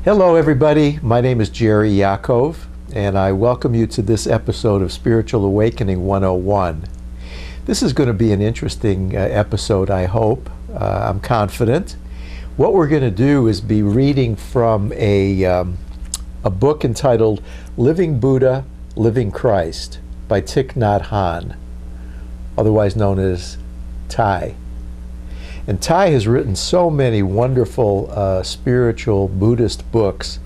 Hello everybody, my name is Jerry Yakov, and I welcome you to this episode of Spiritual Awakening 101. This is going to be an interesting episode, I hope. I'm confident. What we're going to do is be reading from a book entitled Living Buddha, Living Christ by Thich Nhat Hanh, otherwise known as Thai. And Thai has written so many wonderful spiritual Buddhist books,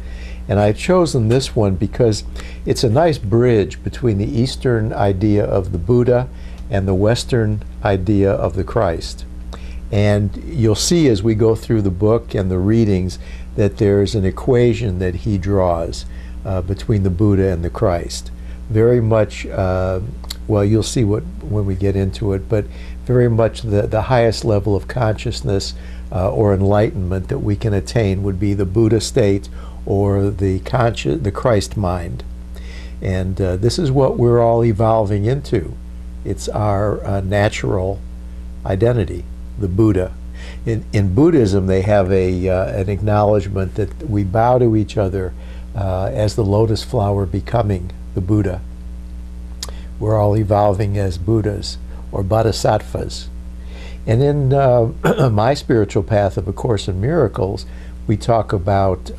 and I've chosen this one because it's a nice bridge between the Eastern idea of the Buddha and the Western idea of the Christ. And you'll see as we go through the book and the readings that there's an equation that he draws between the Buddha and the Christ. Very much, well, you'll see when we get into it, but very much the highest level of consciousness or enlightenment that we can attain would be the Buddha state or the Christ mind. And this is what we're all evolving into. It's our natural identity, the Buddha. In Buddhism, they have an acknowledgement that we bow to each other as the lotus flower becoming the Buddha. We're all evolving as Buddhas or Bodhisattvas. And in my spiritual path of A Course in Miracles, we talk about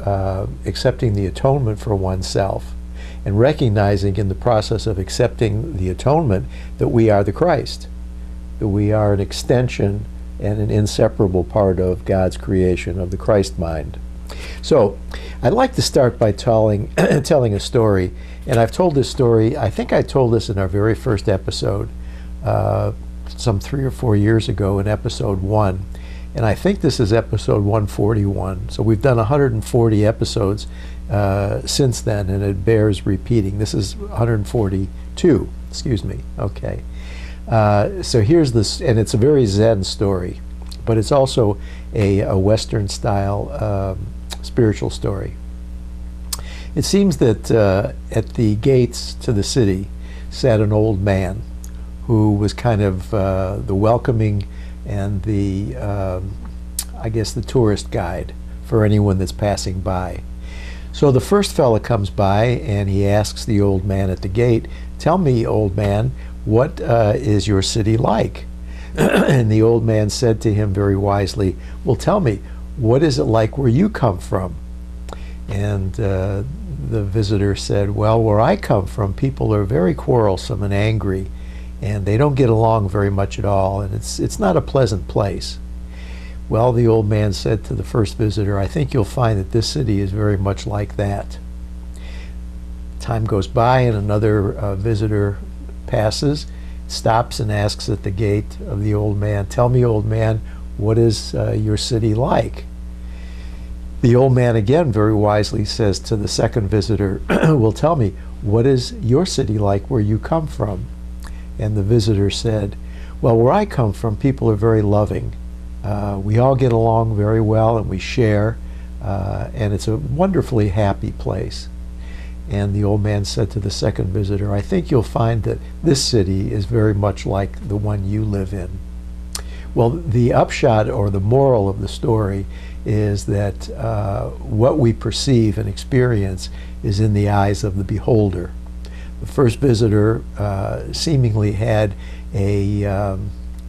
accepting the atonement for oneself and recognizing in the process of accepting the atonement that we are the Christ, that we are an extension and an inseparable part of God's creation, of the Christ mind. So I'd like to start by telling a story, and I've told this story, I think I told this in our very first episode, some 3 or 4 years ago in episode 1, and I think this is episode 141. So we've done 140 episodes since then, and it bears repeating. This is 142, excuse me. Okay. So here's this, and it's a very Zen story, but it's also a Western style spiritual story. It seems that at the gates to the city sat an old man who was kind of the welcoming and the, I guess, the tourist guide for anyone that's passing by. So the first fella comes by and he asks the old man at the gate, "Tell me, old man, what is your city like?" And the old man said to him very wisely, "Well, tell me, what is it like where you come from?" And the visitor said, "Well, where I come from, people are very quarrelsome and angry, and they don't get along very much at all, and it's not a pleasant place." Well, the old man said to the first visitor, "I think you'll find that this city is very much like that." Time goes by and another visitor passes, stops and asks at the gate of the old man, "Tell me, old man, what is your city like?" The old man again very wisely says to the second visitor, "Well, tell me, what is your city like where you come from?" And the visitor said, "Well, where I come from, people are very loving. We all get along very well and we share, and it's a wonderfully happy place." And the old man said to the second visitor, "I think you'll find that this city is very much like the one you live in." Well, the upshot or the moral of the story is that what we perceive and experience is in the eyes of the beholder. The first visitor seemingly had a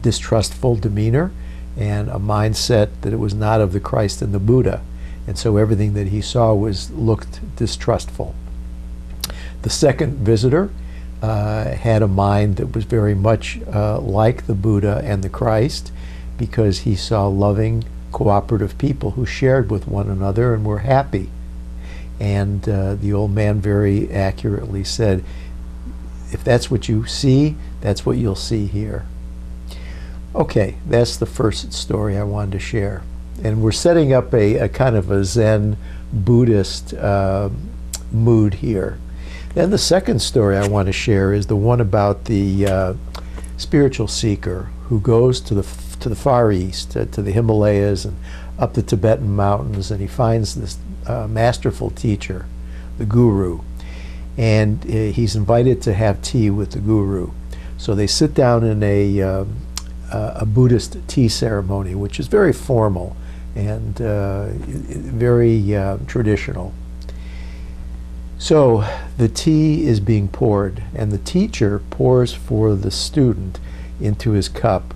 distrustful demeanor and a mindset that it was not of the Christ and the Buddha, and so everything that he saw looked distrustful. The second visitor had a mind that was very much like the Buddha and the Christ, because he saw loving, cooperative people who shared with one another and were happy. And the old man very accurately said, "If that's what you see, that's what you'll see here." Okay, that's the first story I wanted to share. And we're setting up a kind of a Zen Buddhist mood here. Then the second story I want to share is the one about the spiritual seeker who goes to the Far East, to the Himalayas and up the Tibetan mountains, and he finds this masterful teacher, the guru, and he's invited to have tea with the guru. So they sit down in a Buddhist tea ceremony, which is very formal, and very traditional. So the tea is being poured, and the teacher pours for the student into his cup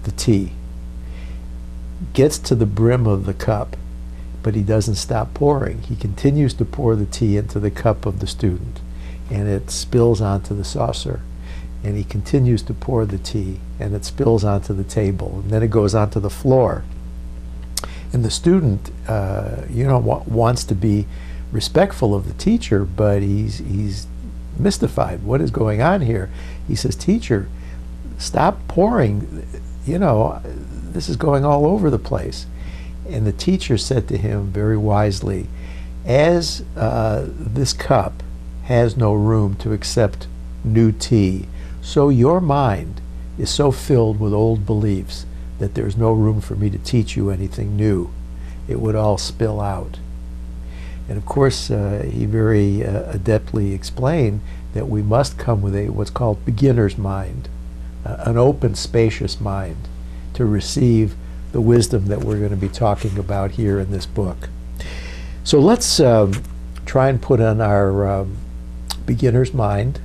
the tea. Gets to the brim of the cup, but he doesn't stop pouring. He continues to pour the tea into the cup of the student, and it spills onto the saucer. And he continues to pour the tea, and it spills onto the table, and then it goes onto the floor. And the student, wants to be respectful of the teacher, but he's mystified. What is going on here? He says, "Teacher, stop pouring. This is going all over the place." And the teacher said to him very wisely, "As this cup has no room to accept new tea, so your mind is so filled with old beliefs that there's no room for me to teach you anything new. It would all spill out." And of course, he very adeptly explained that we must come with what's called beginner's mind, an open, spacious mind, to receive the wisdom that we're going to be talking about here in this book. So let's try and put on our beginner's mind,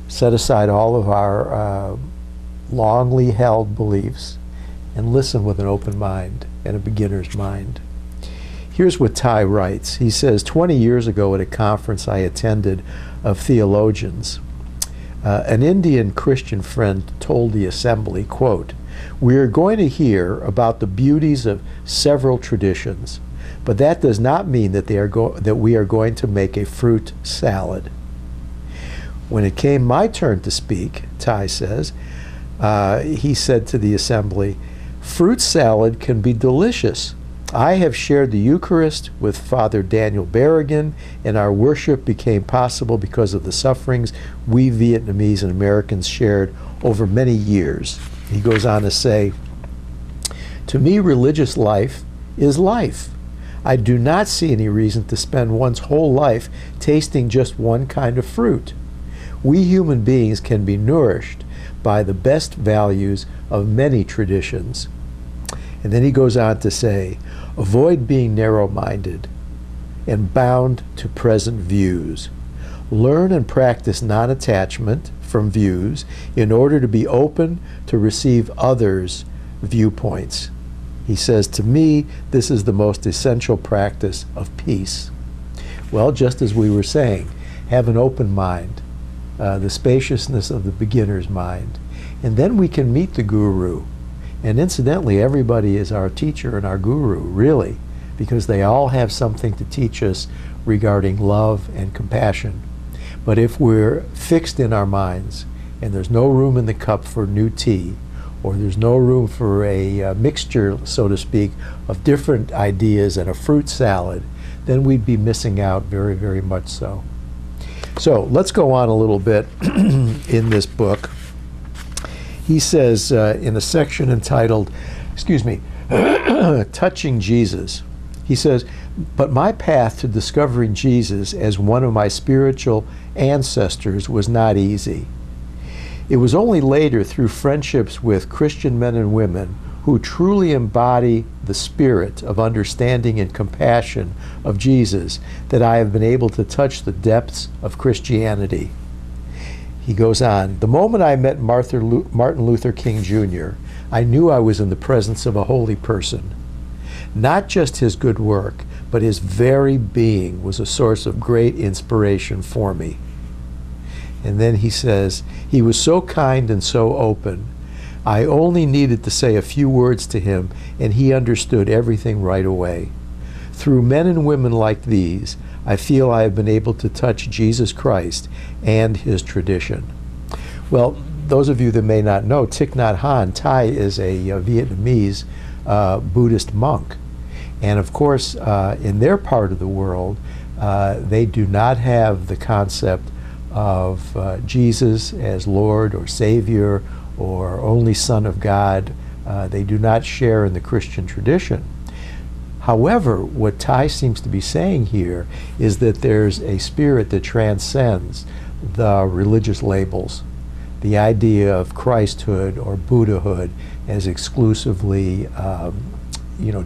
set aside all of our longly held beliefs, and listen with an open mind and a beginner's mind. Here's what Ty writes. He says, 20 years ago at a conference I attended of theologians, an Indian Christian friend told the assembly, quote, "We are going to hear about the beauties of several traditions, but that does not mean that we are going to make a fruit salad." When it came my turn to speak, Ty says, he said to the assembly, "Fruit salad can be delicious. I have shared the Eucharist with Father Daniel Berrigan, and our worship became possible because of the sufferings we Vietnamese and Americans shared over many years." He goes on to say, "To me, religious life is life. I do not see any reason to spend one's whole life tasting just one kind of fruit. We human beings can be nourished by the best values of many traditions." And then he goes on to say, "Avoid being narrow-minded and bound to present views. Learn and practice non-attachment from views in order to be open to receive others' viewpoints." He says, "To me, this is the most essential practice of peace." Well, just as we were saying, have an open mind, the spaciousness of the beginner's mind, and then we can meet the guru. And incidentally, everybody is our teacher and our guru, really, because they all have something to teach us regarding love and compassion. But if we're fixed in our minds, and there's no room in the cup for new tea, or there's no room for a mixture, so to speak, of different ideas and a fruit salad, then we'd be missing out very, very much so. So let's go on a little bit in this book. He says in a section entitled, Touching Jesus, he says, "But my path to discovering Jesus as one of my spiritual ancestors was not easy. It was only later through friendships with Christian men and women who truly embody the spirit of understanding and compassion of Jesus that I have been able to touch the depths of Christianity." He goes on, "The moment I met Martin Luther King Jr., I knew I was in the presence of a holy person. Not just his good work, but his very being was a source of great inspiration for me." And then he says, "He was so kind and so open. I only needed to say a few words to him, and he understood everything right away. Through men and women like these, I feel I have been able to touch Jesus Christ and his tradition." Well, those of you that may not know, Thich Nhat Hanh, Thai is a Vietnamese Buddhist monk. And of course, in their part of the world, they do not have the concept of Jesus as Lord or Savior or only Son of God. They do not share in the Christian tradition. However, what Ty seems to be saying here is that there's a spirit that transcends the religious labels, the idea of Christhood or Buddhahood as exclusively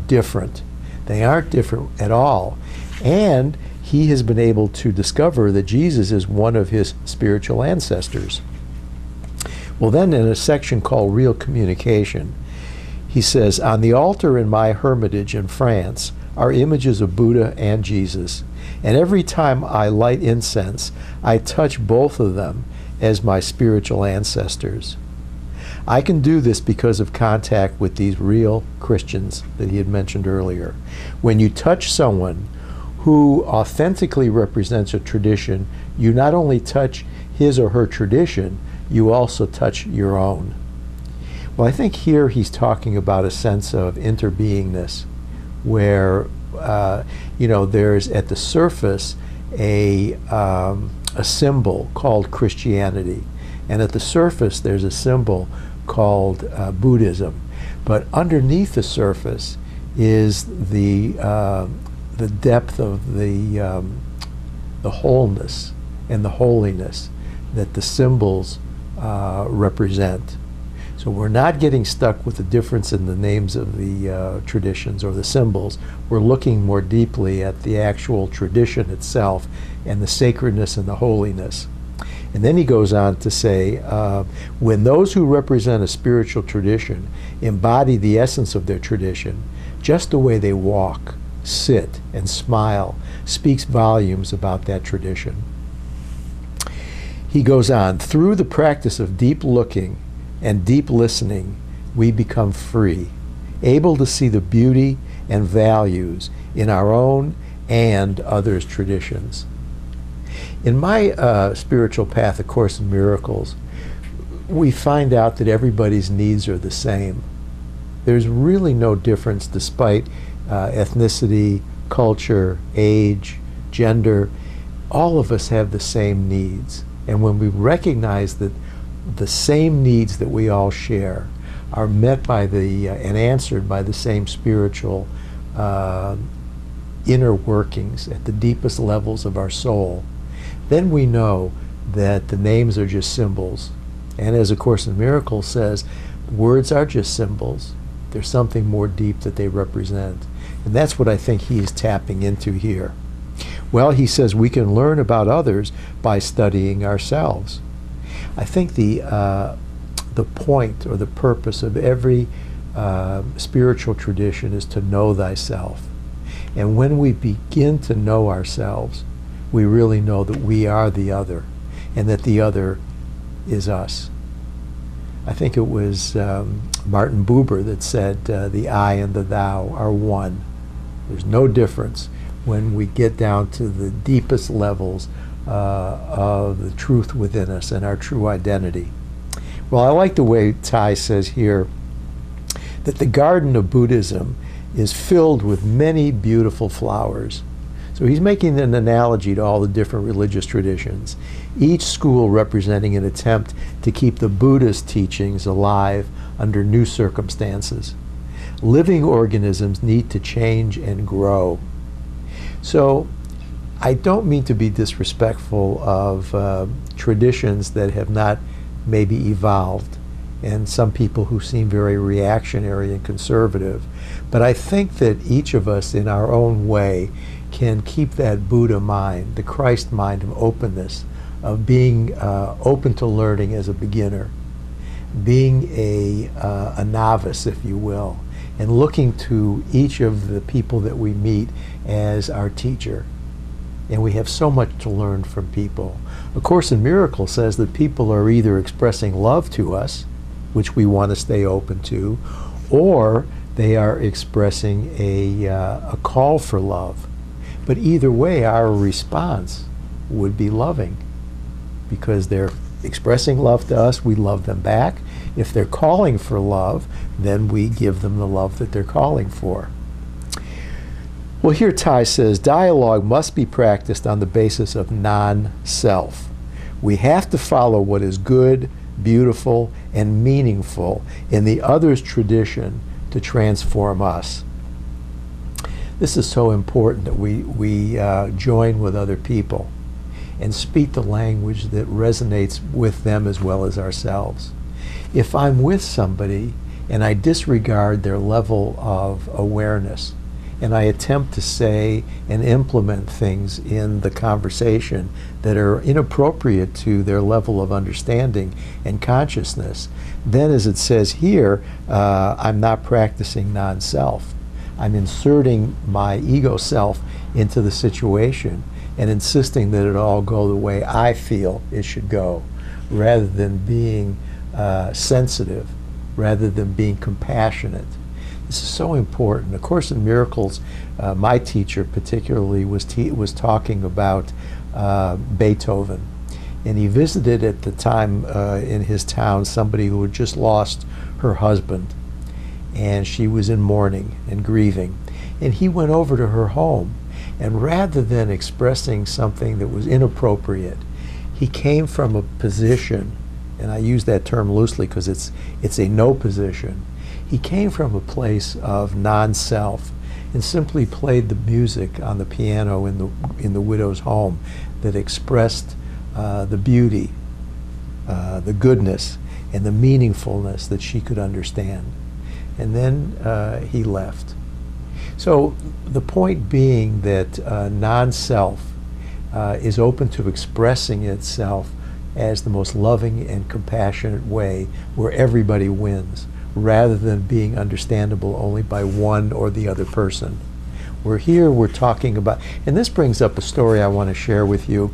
different. They aren't different at all. And he has been able to discover that Jesus is one of his spiritual ancestors. Well, then in a section called Real Communication, he says, on the altar in my hermitage in France are images of Buddha and Jesus. And every time I light incense, I touch both of them as my spiritual ancestors. I can do this because of contact with these real Christians that he had mentioned earlier. When you touch someone who authentically represents a tradition, you not only touch his or her tradition, you also touch your own. Well, I think here he's talking about a sense of interbeingness, where there's at the surface a symbol called Christianity, and at the surface there's a symbol called Buddhism, but underneath the surface is the depth of the wholeness and the holiness that the symbols represent. So we're not getting stuck with the difference in the names of the traditions or the symbols. We're looking more deeply at the actual tradition itself and the sacredness and the holiness. And then he goes on to say, when those who represent a spiritual tradition embody the essence of their tradition, just the way they walk, sit, and smile speaks volumes about that tradition. He goes on, through the practice of deep looking and deep listening, we become free, able to see the beauty and values in our own and others' traditions. In my spiritual path, A Course in Miracles, we find out that everybody's needs are the same. There's really no difference despite ethnicity, culture, age, gender. All of us have the same needs. And when we recognize that the same needs that we all share are met by and answered by the same spiritual inner workings at the deepest levels of our soul, then we know that the names are just symbols. And as A Course in Miracles says, words are just symbols. There's something more deep that they represent. And that's what I think he's tapping into here. Well, he says we can learn about others by studying ourselves. I think the point or the purpose of every spiritual tradition is to know thyself. And when we begin to know ourselves, we really know that we are the other and that the other is us. I think it was Martin Buber that said the I and the thou are one. There's no difference when we get down to the deepest levels of the truth within us and our true identity. Well, I like the way Tai says here that the garden of Buddhism is filled with many beautiful flowers. So he's making an analogy to all the different religious traditions, each school representing an attempt to keep the Buddhist teachings alive under new circumstances. Living organisms need to change and grow. So I don't mean to be disrespectful of traditions that have not maybe evolved, and some people who seem very reactionary and conservative. But I think that each of us in our own way can keep that Buddha mind, the Christ mind of openness, of being open to learning as a beginner, being a novice, if you will, and looking to each of the people that we meet as our teacher. And we have so much to learn from people. A Course in Miracles says that people are either expressing love to us, which we want to stay open to, or they are expressing a call for love. But either way, our response would be loving, because they're expressing love to us, we love them back. If they're calling for love, then we give them the love that they're calling for. Well, here Tai says, dialogue must be practiced on the basis of non-self. We have to follow what is good, beautiful, and meaningful in the other's tradition to transform us. This is so important that we join with other people and speak the language that resonates with them as well as ourselves. If I'm with somebody and I disregard their level of awareness, and I attempt to say and implement things in the conversation that are inappropriate to their level of understanding and consciousness, then, as it says here, I'm not practicing non-self. I'm inserting my ego self into the situation and insisting that it all go the way I feel it should go, rather than being sensitive, rather than being compassionate. This is so important. A Course in Miracles, my teacher particularly was talking about Beethoven. And he visited at the time in his town somebody who had just lost her husband. And she was in mourning and grieving. And he went over to her home. And rather than expressing something that was inappropriate, he came from a position, and I use that term loosely because it's a no position. He came from a place of non-self and simply played the music on the piano in the widow's home that expressed the beauty, the goodness, and the meaningfulness that she could understand. And then he left. So the point being that non-self is open to expressing itself as the most loving and compassionate way where everybody wins, rather than being understandable only by one or the other person. We're talking about, and this brings up a story I want to share with you.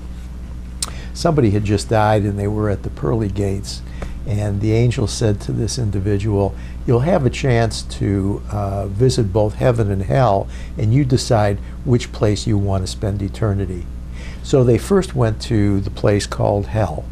Somebody had just died and they were at the pearly gates, and the angel said to this individual, you'll have a chance to visit both heaven and hell, and you decide which place you want to spend eternity. So they first went to the place called hell,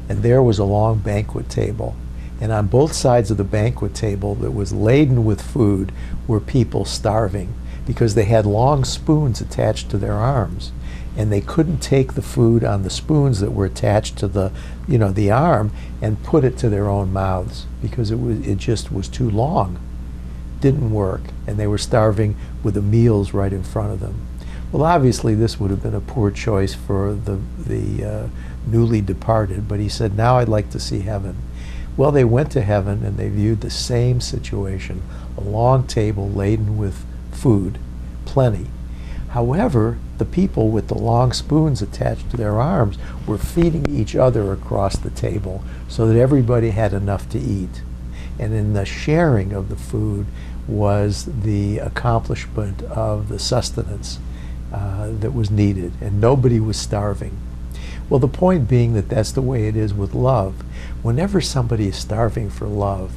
and there was a long banquet table. And on both sides of the banquet table that was laden with food were people starving because they had long spoons attached to their arms, and they couldn't take the food on the spoons that were attached to the arm and put it to their own mouths because it just was too long. Didn't work, and they were starving with the meals right in front of them. Well, obviously this would have been a poor choice for the newly departed, but he said, now I'd like to see heaven. Well, they went to heaven and they viewed the same situation, a long table laden with food, plenty. However, the people with the long spoons attached to their arms were feeding each other across the table so that everybody had enough to eat. And in the sharing of the food was the accomplishment of the sustenance that was needed, and nobody was starving. Well, the point being that that's the way it is with love. Whenever somebody is starving for love,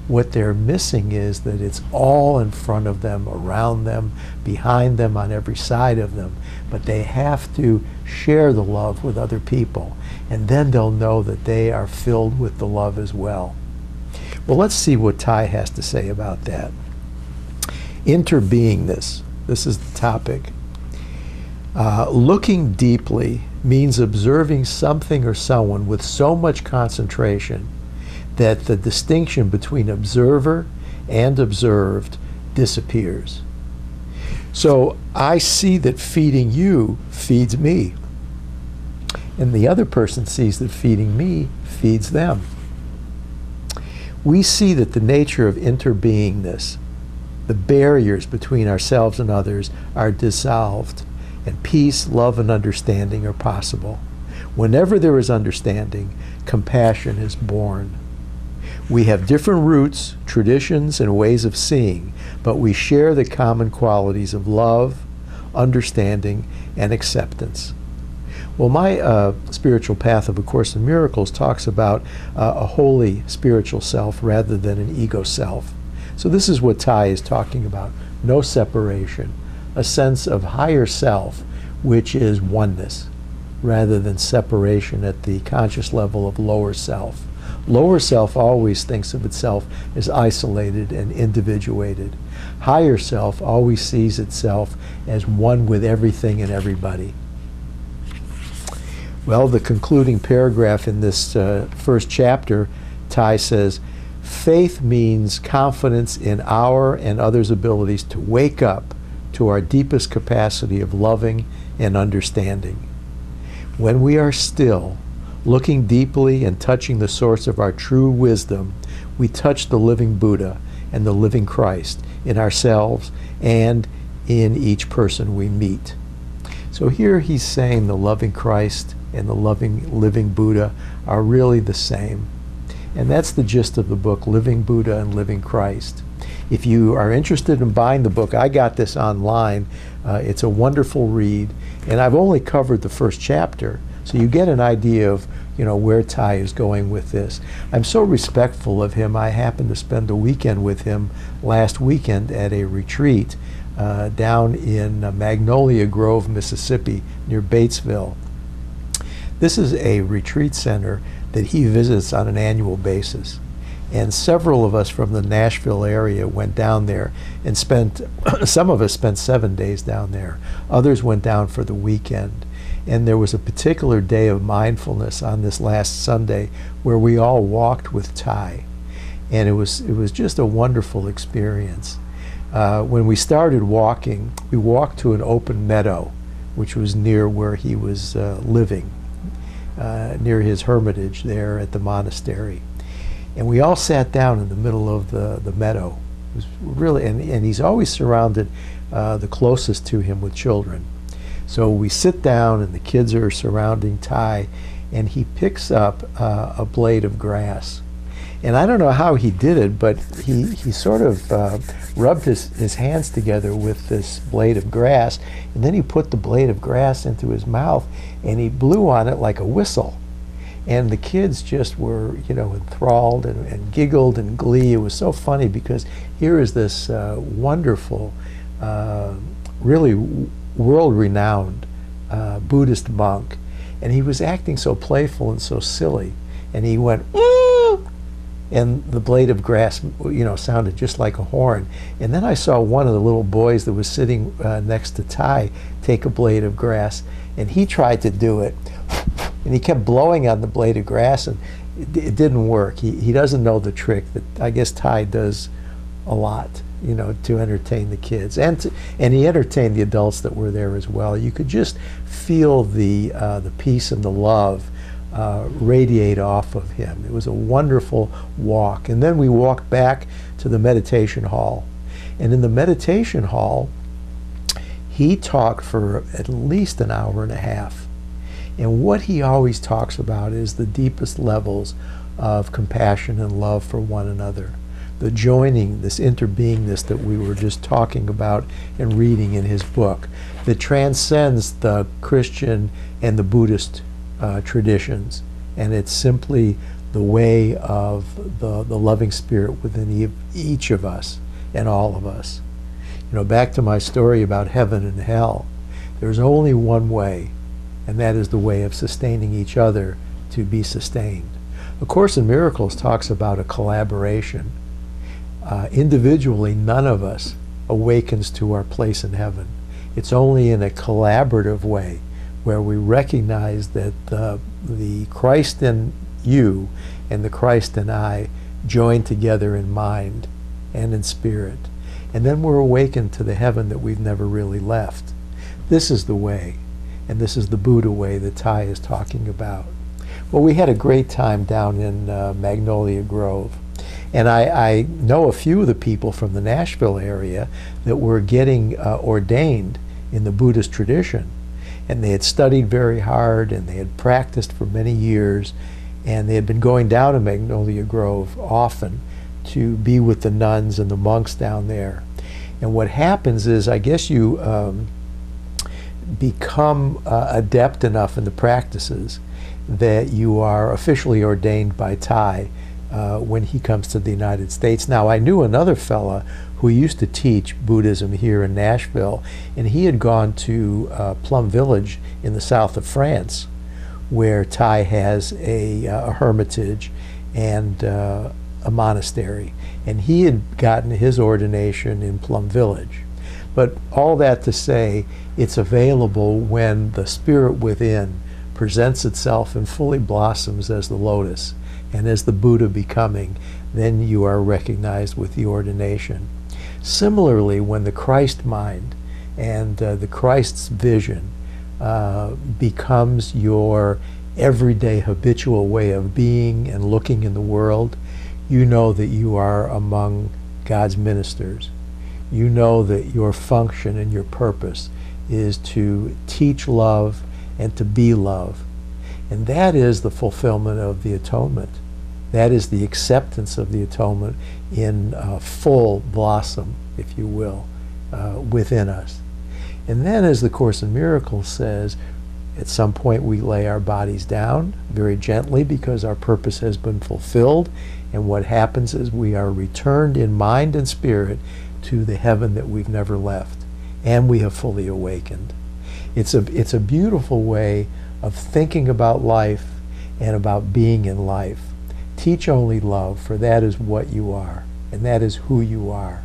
what they're missing is that it's all in front of them, around them, behind them, on every side of them. But they have to share the love with other people, and then they'll know that they are filled with the love as well. Well, let's see what Ty has to say about that. Interbeingness. This is the topic. Looking deeply means observing something or someone with so much concentration that the distinction between observer and observed disappears. So I see that feeding you feeds me, and the other person sees that feeding me feeds them. We see that the nature of interbeingness, the barriers between ourselves and others, are dissolved, and peace, love, and understanding are possible. Whenever there is understanding, compassion is born. We have different roots, traditions, and ways of seeing, but we share the common qualities of love, understanding, and acceptance. Well, my spiritual path of A Course in Miracles talks about a holy spiritual self rather than an ego self. So this is what Ty is talking about. No separation. A sense of higher self, which is oneness, rather than separation at the conscious level of lower self. Lower self always thinks of itself as isolated and individuated. Higher self always sees itself as one with everything and everybody. Well, the concluding paragraph in this first chapter, Ty says, faith means confidence in our and others' abilities to wake up to our deepest capacity of loving and understanding. When we are still, looking deeply and touching the source of our true wisdom, we touch the living Buddha and the living Christ in ourselves and in each person we meet. So here he's saying the loving Christ and the loving living Buddha are really the same. And that's the gist of the book, Living Buddha and Living Christ. If you are interested in buying the book, I got this online. It's a wonderful read, and I've only covered the first chapter, so you get an idea of where Thay is going with this. I'm so respectful of him. I happened to spend a weekend with him last weekend at a retreat down in Magnolia Grove, Mississippi, near Batesville. This is a retreat center that he visits on an annual basis. And several of us from the Nashville area went down there and some of us spent 7 days down there. Others went down for the weekend. And there was a particular day of mindfulness on this last Sunday where we all walked with Thay. And it was just a wonderful experience. When we started walking, we walked to an open meadow, which was near where he was living, near his hermitage there at the monastery. And we all sat down in the middle of the meadow. It was really, and he's always surrounded the closest to him with children. So we sit down and the kids are surrounding Thay, and he picks up a blade of grass. And I don't know how he did it, but he sort of rubbed his hands together with this blade of grass, and then he put the blade of grass into his mouth and he blew on it like a whistle. And the kids just were, enthralled and giggled in glee. It was so funny because here is this wonderful, really world-renowned Buddhist monk, and he was acting so playful and so silly. And he went, "Woo!" And the blade of grass, sounded just like a horn. And then I saw one of the little boys that was sitting next to Thay take a blade of grass, and he tried to do it. And he kept blowing on the blade of grass, and it didn't work. He doesn't know the trick that I guess Thay does a lot, to entertain the kids. And he entertained the adults that were there as well. You could just feel the peace and the love radiate off of him. It was a wonderful walk. And then we walked back to the meditation hall. And in the meditation hall, he talked for at least an hour and a half. And what he always talks about is the deepest levels of compassion and love for one another. The joining, this interbeingness that we were just talking about and reading in his book, that transcends the Christian and the Buddhist traditions. And it's simply the way of the loving spirit within each of us and all of us. Back to my story about heaven and hell, there's only one way, and that is the way of sustaining each other to be sustained. A Course in Miracles talks about a collaboration. Individually, none of us awakens to our place in heaven. It's only in a collaborative way where we recognize that the Christ in you and the Christ in I join together in mind and in spirit. And then we're awakened to the heaven that we've never really left. This is the way. And this is the Buddha way that Thay is talking about. Well, we had a great time down in Magnolia Grove. And I know a few of the people from the Nashville area that were getting ordained in the Buddhist tradition. And they had studied very hard, and they had practiced for many years, and they had been going down to Magnolia Grove often to be with the nuns and the monks down there. And what happens is, I guess you become adept enough in the practices that you are officially ordained by Thay when he comes to the United States. Now, I knew another fella who used to teach Buddhism here in Nashville, and he had gone to Plum Village in the south of France, where Thay has a hermitage and a monastery, and he had gotten his ordination in Plum Village. But all that to say, it's available when the spirit within presents itself and fully blossoms as the lotus and as the Buddha becoming, then you are recognized with the ordination. Similarly, when the Christ mind and the Christ's vision becomes your everyday habitual way of being and looking in the world, you know that you are among God's ministers. You know that your function and your purpose is to teach love and to be love. And that is the fulfillment of the atonement. That is the acceptance of the atonement in full blossom, if you will, within us. And then, as the Course in Miracles says, at some point we lay our bodies down very gently because our purpose has been fulfilled, and what happens is we are returned in mind and spirit to the heaven that we've never left, and we have fully awakened. It's a beautiful way of thinking about life and about being in life. Teach only love, for that is what you are, and that is who you are.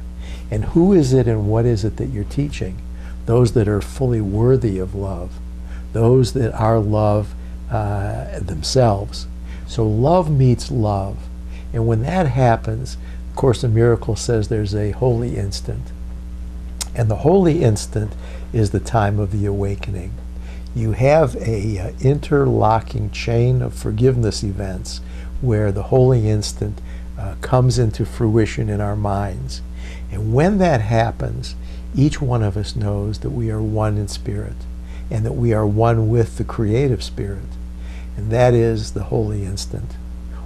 And who is it and what is it that you're teaching? Those that are fully worthy of love, those that are love themselves. So love meets love. And when that happens, Course in Miracles says there's a holy instant. And the holy instant is the time of the awakening. You have a interlocking chain of forgiveness events where the holy instant comes into fruition in our minds. And when that happens, each one of us knows that we are one in spirit and that we are one with the creative spirit. And that is the holy instant.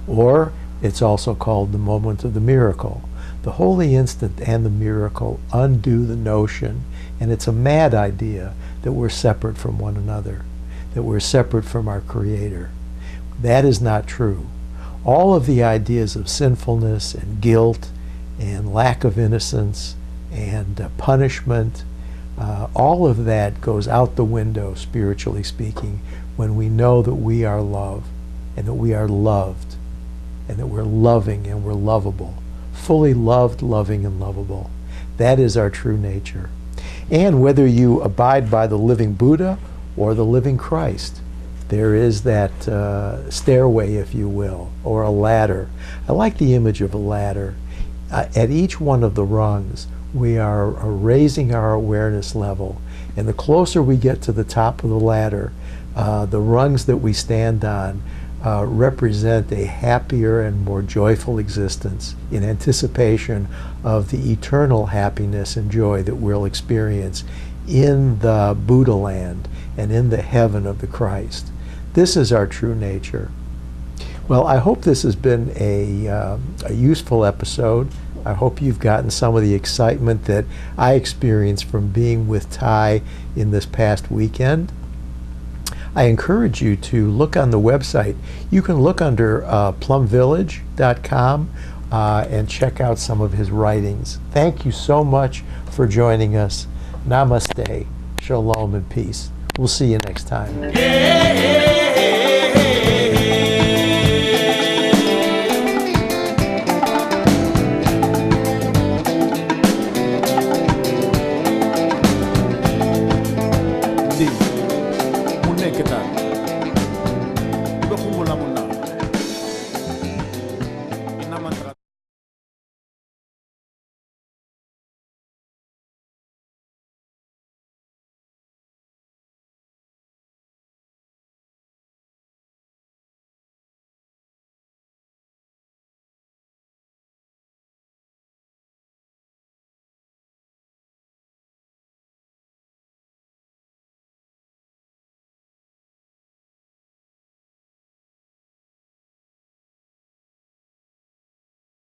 Or it's also called the moment of the miracle. The holy instant and the miracle undo the notion, and it's a mad idea, that we're separate from one another, that we're separate from our Creator. That is not true. All of the ideas of sinfulness and guilt and lack of innocence and punishment, all of that goes out the window, spiritually speaking, when we know that we are love and that we are loved and that we're loving and we're lovable. Fully loved, loving, and lovable. That is our true nature. And whether you abide by the living Buddha or the living Christ, there is that stairway, if you will, or a ladder. I like the image of a ladder. At each one of the rungs, we are raising our awareness level. And the closer we get to the top of the ladder, the rungs that we stand on represent a happier and more joyful existence in anticipation of the eternal happiness and joy that we'll experience in the Buddha land and in the heaven of the Christ. This is our true nature. Well, I hope this has been a useful episode. I hope you've gotten some of the excitement that I experienced from being with Ty in this past weekend. I encourage you to look on the website. You can look under plumvillage.com and check out some of his writings. Thank you so much for joining us. Namaste, shalom, and peace. We'll see you next time.